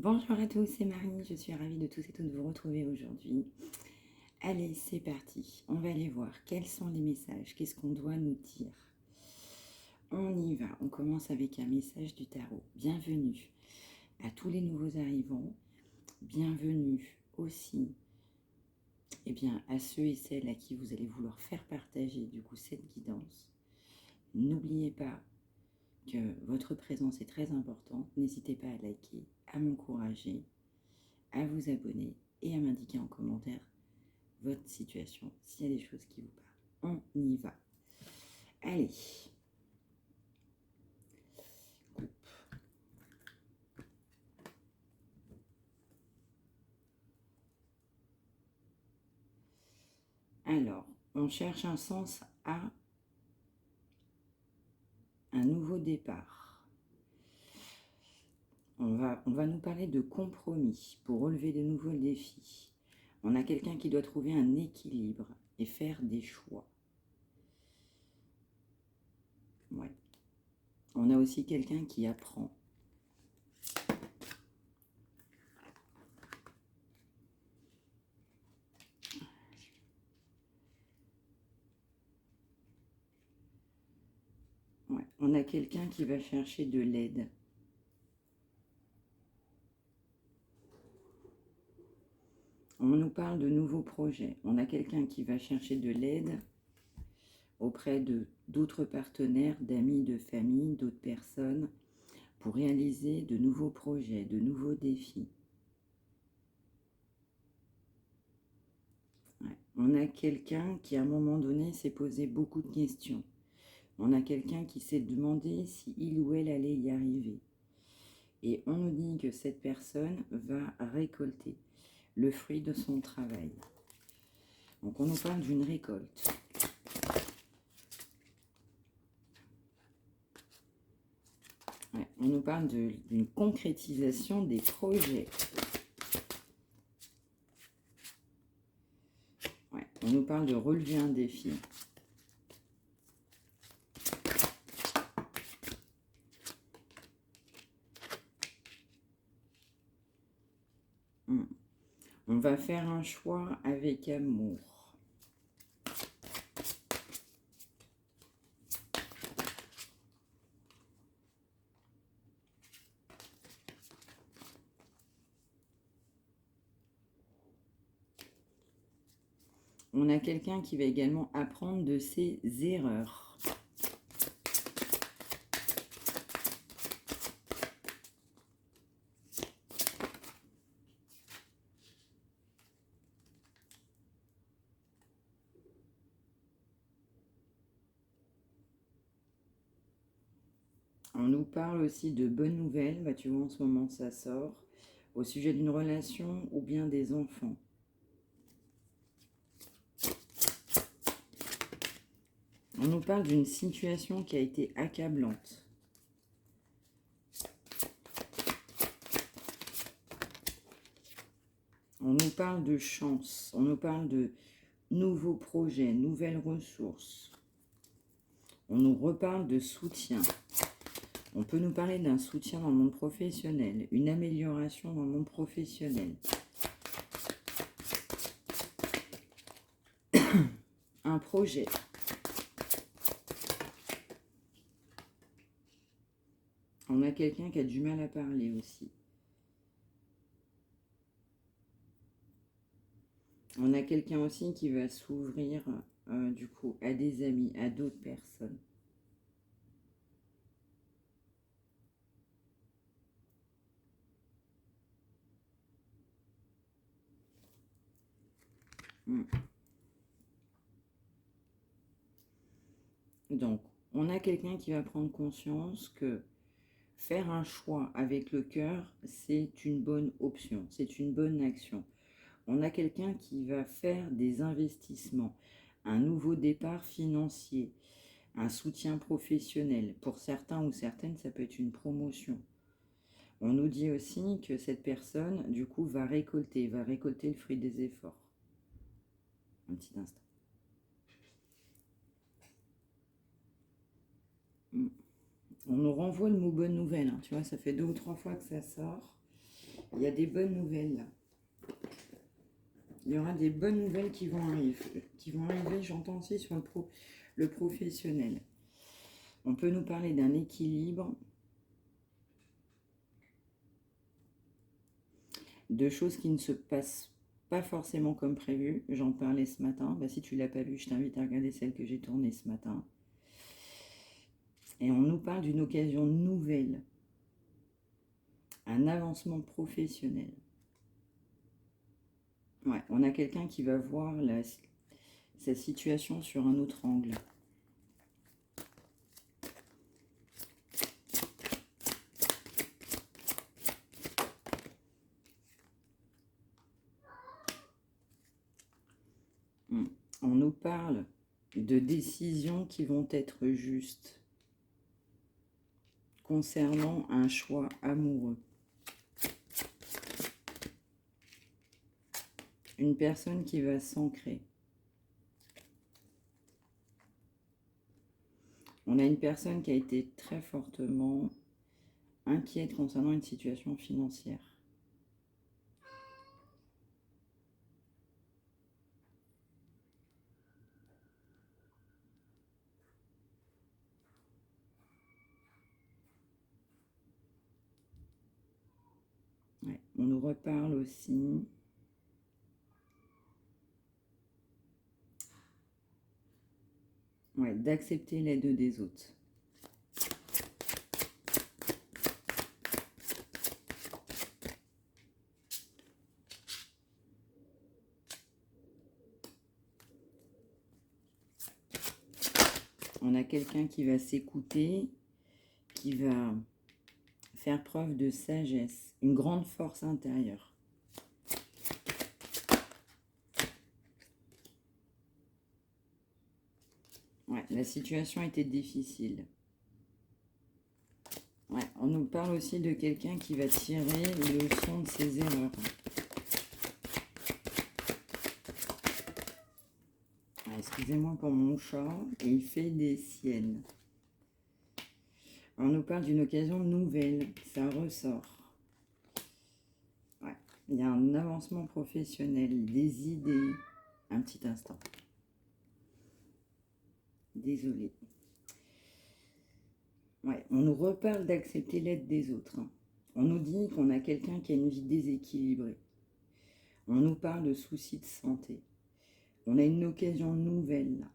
Bonjour à tous, c'est Marie, je suis ravie de tous et toutes vous retrouver aujourd'hui. Allez, c'est parti, on va aller voir quels sont les messages, qu'est-ce qu'on doit nous dire. On y va, on commence avec un message du tarot. Bienvenue à tous les nouveaux arrivants, bienvenue aussi à ceux et celles à qui vous allez vouloir faire partager du coup cette guidance. N'oubliez pas que votre présence est très importante, n'hésitez pas à liker, à m'encourager, à vous abonner et à m'indiquer en commentaire votre situation, s'il y a des choses qui vous parlent. On y va. Allez. Coupe. Alors, on cherche un sens à un nouveau départ. On va nous parler de compromis pour relever de nouveaux défis. On a quelqu'un qui doit trouver un équilibre et faire des choix. Ouais. On a aussi quelqu'un qui apprend. Ouais. On a quelqu'un qui va chercher de l'aide. On nous parle de nouveaux projets. On a quelqu'un qui va chercher de l'aide auprès d'autres partenaires, d'amis, de famille, d'autres personnes, pour réaliser de nouveaux projets, de nouveaux défis. Ouais. On a quelqu'un qui, à un moment donné, s'est posé beaucoup de questions. On a quelqu'un qui s'est demandé si il ou elle allait y arriver. Et on nous dit que cette personne va récolter le fruit de son travail. Donc on nous parle d'une récolte. Ouais, on nous parle d'une concrétisation des projets. Ouais, on nous parle de relever un défi. On va faire un choix avec amour. On a quelqu'un qui va également apprendre de ses erreurs. On nous parle aussi de bonnes nouvelles. Bah, tu vois, en ce moment, ça sort. Au sujet d'une relation ou bien des enfants. On nous parle d'une situation qui a été accablante. On nous parle de chance. On nous parle de nouveaux projets, nouvelles ressources. On nous reparle de soutien. On peut nous parler d'un soutien dans le monde professionnel, une amélioration dans le monde professionnel. Un projet. On a quelqu'un qui a du mal à parler aussi. On a quelqu'un aussi qui va s'ouvrir du coup à des amis, à d'autres personnes. Donc, on a quelqu'un qui va prendre conscience que faire un choix avec le cœur, c'est une bonne option, c'est une bonne action. On a quelqu'un qui va faire des investissements, un nouveau départ financier, un soutien professionnel. Pour certains ou certaines, ça peut être une promotion. On nous dit aussi que cette personne, du coup, va récolter le fruit des efforts. Un petit instant. On nous renvoie le mot bonne nouvelle. Hein. Tu vois, ça fait 2 ou 3 fois que ça sort. Il y a des bonnes nouvelles là. Il y aura des bonnes nouvelles qui vont arriver, j'entends aussi sur le professionnel. On peut nous parler d'un équilibre, de choses qui ne se passent pas forcément comme prévu. J'en parlais ce matin. Bah, si tu ne l'as pas vu, je t'invite à regarder celle que j'ai tournée ce matin. Et on nous parle d'une occasion nouvelle, un avancement professionnel. Ouais, on a quelqu'un qui va voir sa situation sur un autre angle. On nous parle de décisions qui vont être justes concernant un choix amoureux. Une personne qui va s'ancrer. On a une personne qui a été très fortement inquiète concernant une situation financière. Ouais, on nous reparle aussi d'accepter l'aide des autres. On a quelqu'un qui va s'écouter, qui va faire preuve de sagesse, une grande force intérieure. Ouais, la situation était difficile. Ouais, on nous parle aussi de quelqu'un qui va tirer les leçons de ses erreurs. Excusez-moi pour mon chat, et il fait des siennes. On nous parle d'une occasion nouvelle, ça ressort. Ouais, il y a un avancement professionnel, des idées. Un petit instant. Désolée. Ouais, on nous reparle d'accepter l'aide des autres. On nous dit qu'on a quelqu'un qui a une vie déséquilibrée. On nous parle de soucis de santé. On a une occasion nouvelle.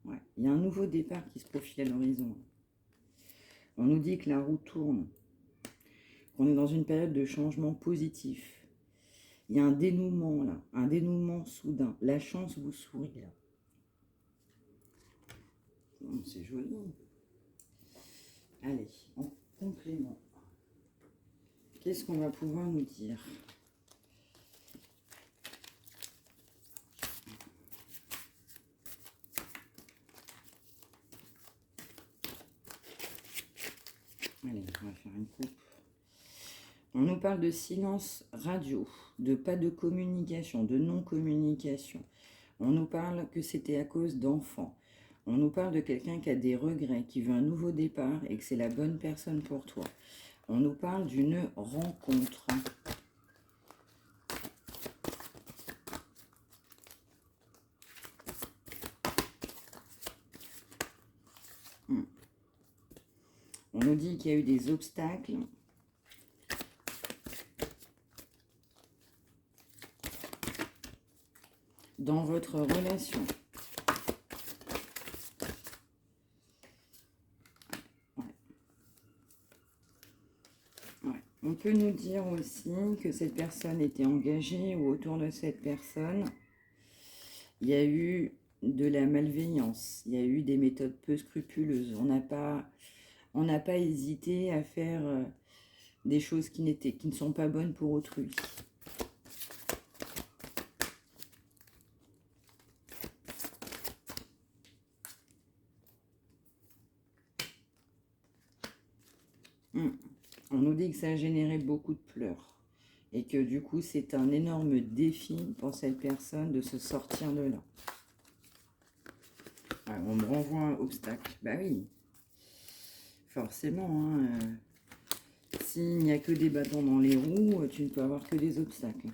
Ouais, il y a un nouveau départ qui se profile à l'horizon. On nous dit que la roue tourne, qu'on est dans une période de changement positif. Il y a un dénouement là, un dénouement soudain. La chance vous sourit là. C'est joli. Allez, en complément, qu'est-ce qu'on va pouvoir nous dire ? Allez, on va faire une coupe. On nous parle de silence radio, de pas de communication, de non-communication. On nous parle que c'était à cause d'enfants. On nous parle de quelqu'un qui a des regrets, qui veut un nouveau départ et que c'est la bonne personne pour toi. On nous parle d'une rencontre. On nous dit qu'il y a eu des obstacles. Dans votre relation. On peut nous dire aussi que cette personne était engagée ou autour de cette personne, il y a eu de la malveillance, il y a eu des méthodes peu scrupuleuses. On n'a pas hésité à faire des choses qui ne sont pas bonnes pour autrui. On nous dit que ça a généré beaucoup de pleurs et que du coup c'est un énorme défi pour cette personne de se sortir de là. Alors, on me renvoie un obstacle. Bah oui, forcément. Hein, s'il n'y a que des bâtons dans les roues, tu ne peux avoir que des obstacles.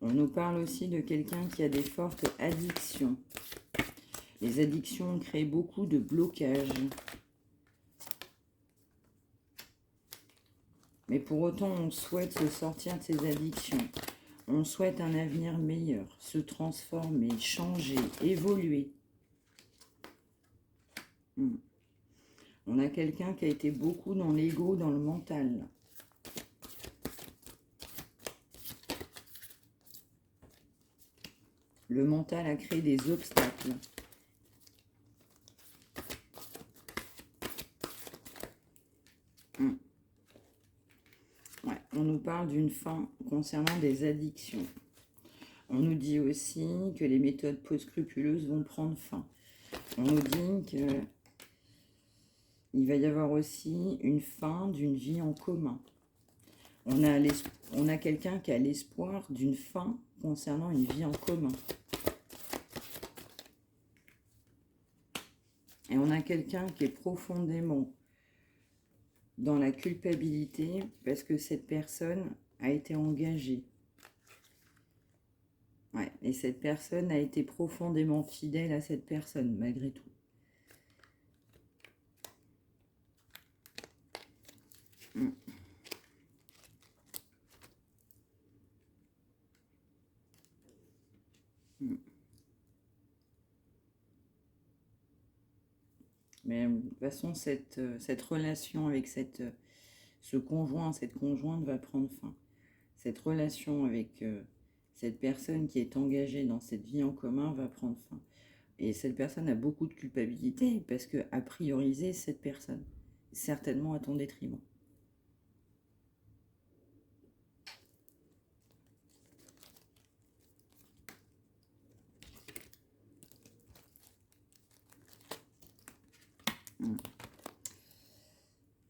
On nous parle aussi de quelqu'un qui a des fortes addictions. Les addictions créent beaucoup de blocages. Mais pour autant, on souhaite se sortir de ces addictions. On souhaite un avenir meilleur, se transformer, changer, évoluer. On a quelqu'un qui a été beaucoup dans l'ego, dans le mental. Le mental a créé des obstacles. Ouais, on nous parle d'une fin concernant des addictions. On nous dit aussi que les méthodes peu scrupuleuses vont prendre fin. On nous dit que il va y avoir aussi une fin d'une vie en commun. On a quelqu'un qui a l'espoir d'une fin concernant une vie en commun. Et on a quelqu'un qui est profondément dans la culpabilité parce que cette personne a été engagée. Ouais, et cette personne a été profondément fidèle à cette personne, malgré tout. Mais de toute façon, cette relation avec ce conjoint, cette conjointe va prendre fin. Cette relation avec cette personne qui est engagée dans cette vie en commun va prendre fin. Et cette personne a beaucoup de culpabilité parce que a prioriser cette personne, certainement à ton détriment.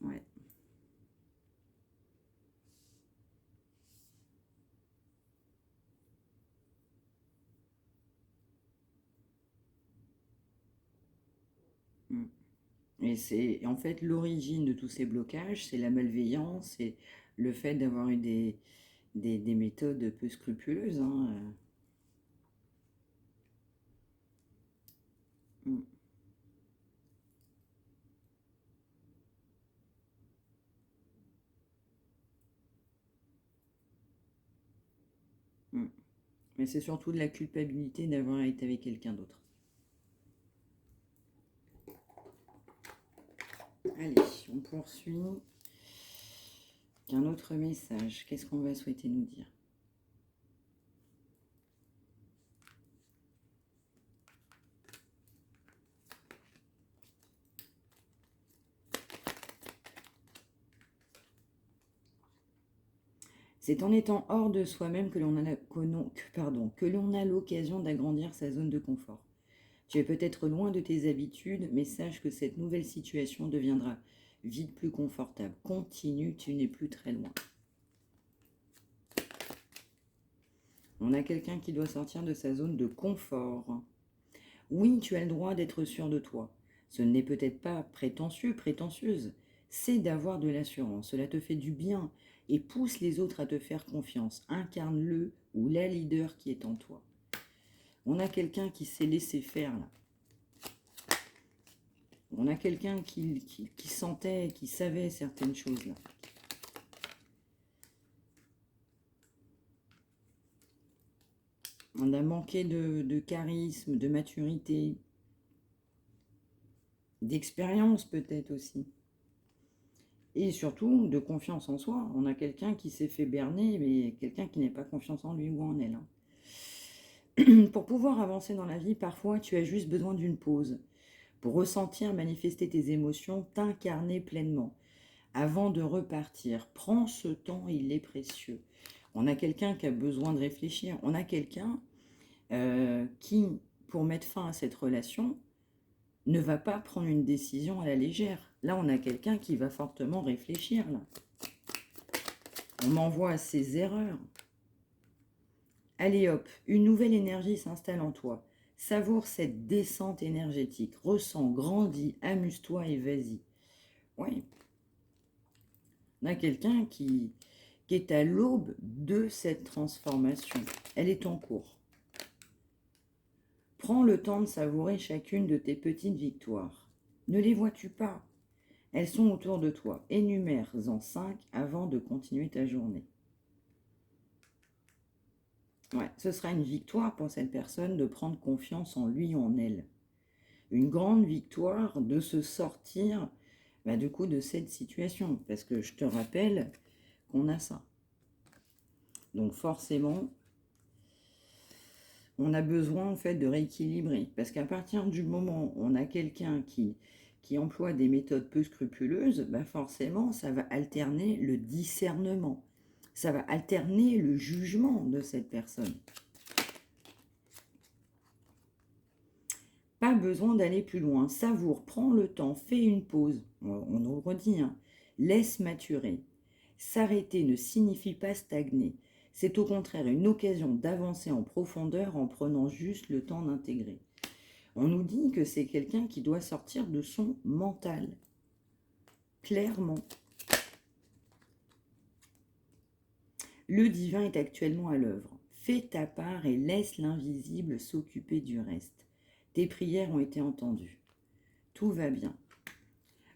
Ouais. Et c'est en fait l'origine de tous ces blocages, c'est la malveillance, c'est le fait d'avoir eu des méthodes peu scrupuleuses. Mais c'est surtout de la culpabilité d'avoir été avec quelqu'un d'autre. Allez, on poursuit. Un autre message. Qu'est-ce qu'on va souhaiter nous dire? C'est en étant hors de soi-même que l'on a l'occasion d'agrandir sa zone de confort. Tu es peut-être loin de tes habitudes, mais sache que cette nouvelle situation deviendra vite plus confortable. Continue, tu n'es plus très loin. On a quelqu'un qui doit sortir de sa zone de confort. Oui, tu as le droit d'être sûr de toi. Ce n'est peut-être pas prétentieux, prétentieuse. C'est d'avoir de l'assurance. Cela te fait du bien et pousse les autres à te faire confiance. Incarne-le ou la leader qui est en toi. On a quelqu'un qui s'est laissé faire là. On a quelqu'un qui sentait, qui savait certaines choses là. On a manqué de charisme, de maturité, d'expérience peut-être aussi. Et surtout de confiance en soi. On a quelqu'un qui s'est fait berner, mais quelqu'un qui n'a pas confiance en lui ou en elle. Pour pouvoir avancer dans la vie, parfois tu as juste besoin d'une pause. Pour ressentir, manifester tes émotions, t'incarner pleinement. Avant de repartir, prends ce temps, il est précieux. On a quelqu'un qui a besoin de réfléchir. On a quelqu'un qui, pour mettre fin à cette relation, ne va pas prendre une décision à la légère. Là, on a quelqu'un qui va fortement réfléchir. Là. On m'envoie ses erreurs. Allez hop, une nouvelle énergie s'installe en toi. Savoure cette descente énergétique. Ressens, grandis, amuse-toi et vas-y. Oui. On a quelqu'un qui est à l'aube de cette transformation. Elle est en cours. Prends le temps de savourer chacune de tes petites victoires. Ne les vois-tu pas? Elles sont autour de toi. Énumère-en 5 avant de continuer ta journée. Ouais, ce sera une victoire pour cette personne de prendre confiance en lui ou en elle. Une grande victoire de se sortir du coup de cette situation. Parce que je te rappelle qu'on a ça. Donc forcément, on a besoin en fait de rééquilibrer. Parce qu'à partir du moment où on a quelqu'un qui emploie des méthodes peu scrupuleuses, forcément, ça va alterner le discernement. Ça va alterner le jugement de cette personne. Pas besoin d'aller plus loin. Savoure, prends le temps, fais une pause. On nous le redit, hein. Laisse maturer. S'arrêter ne signifie pas stagner. C'est au contraire une occasion d'avancer en profondeur en prenant juste le temps d'intégrer. On nous dit que c'est quelqu'un qui doit sortir de son mental. Clairement. Le divin est actuellement à l'œuvre. Fais ta part et laisse l'invisible s'occuper du reste. Tes prières ont été entendues. Tout va bien.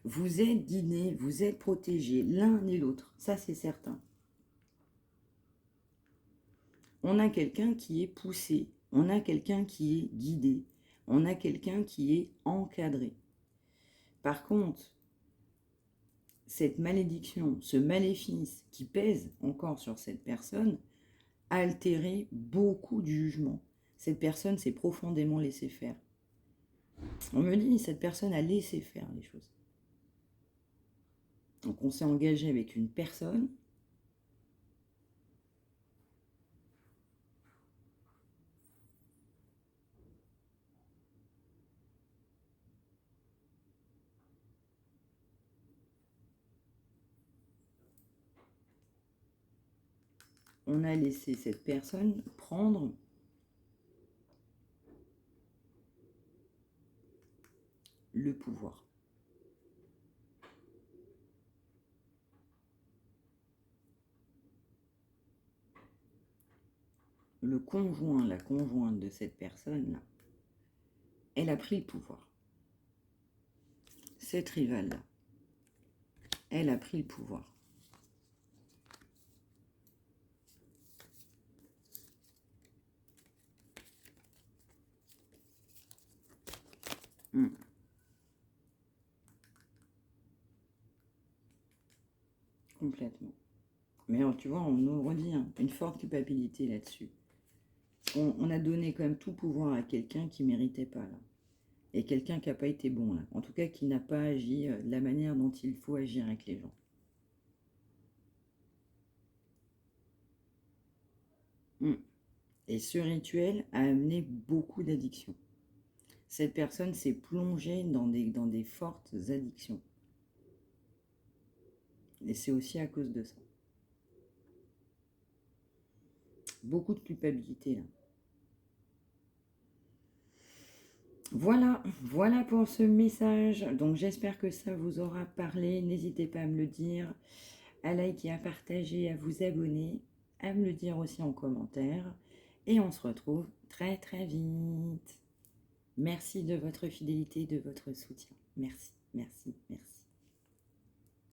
Vous êtes guidés, vous êtes protégés l'un et l'autre. Ça, c'est certain. On a quelqu'un qui est poussé. On a quelqu'un qui est guidé. On a quelqu'un qui est encadré. Par contre, cette malédiction, ce maléfice qui pèse encore sur cette personne, a altéré beaucoup du jugement. Cette personne s'est profondément laissée faire. On me dit, cette personne a laissé faire les choses. Donc on s'est engagé avec une personne. On a laissé cette personne prendre le pouvoir. Le conjoint, la conjointe de cette personne-là, elle a pris le pouvoir. Cette rivale-là, elle a pris le pouvoir. Complètement. Mais alors, tu vois, on nous redit une forte culpabilité là-dessus. On a donné quand même tout pouvoir à quelqu'un qui ne méritait pas, là. Et quelqu'un qui n'a pas été bon, là. En tout cas, qui n'a pas agi de la manière dont il faut agir avec les gens. Et ce rituel a amené beaucoup d'addictions. Cette personne s'est plongée dans des fortes addictions. Et c'est aussi à cause de ça. Beaucoup de culpabilité, là. Voilà pour ce message. Donc j'espère que ça vous aura parlé. N'hésitez pas à me le dire, à liker, à partager, à vous abonner, à me le dire aussi en commentaire. Et on se retrouve très très vite. Merci de votre fidélité, de votre soutien. Merci.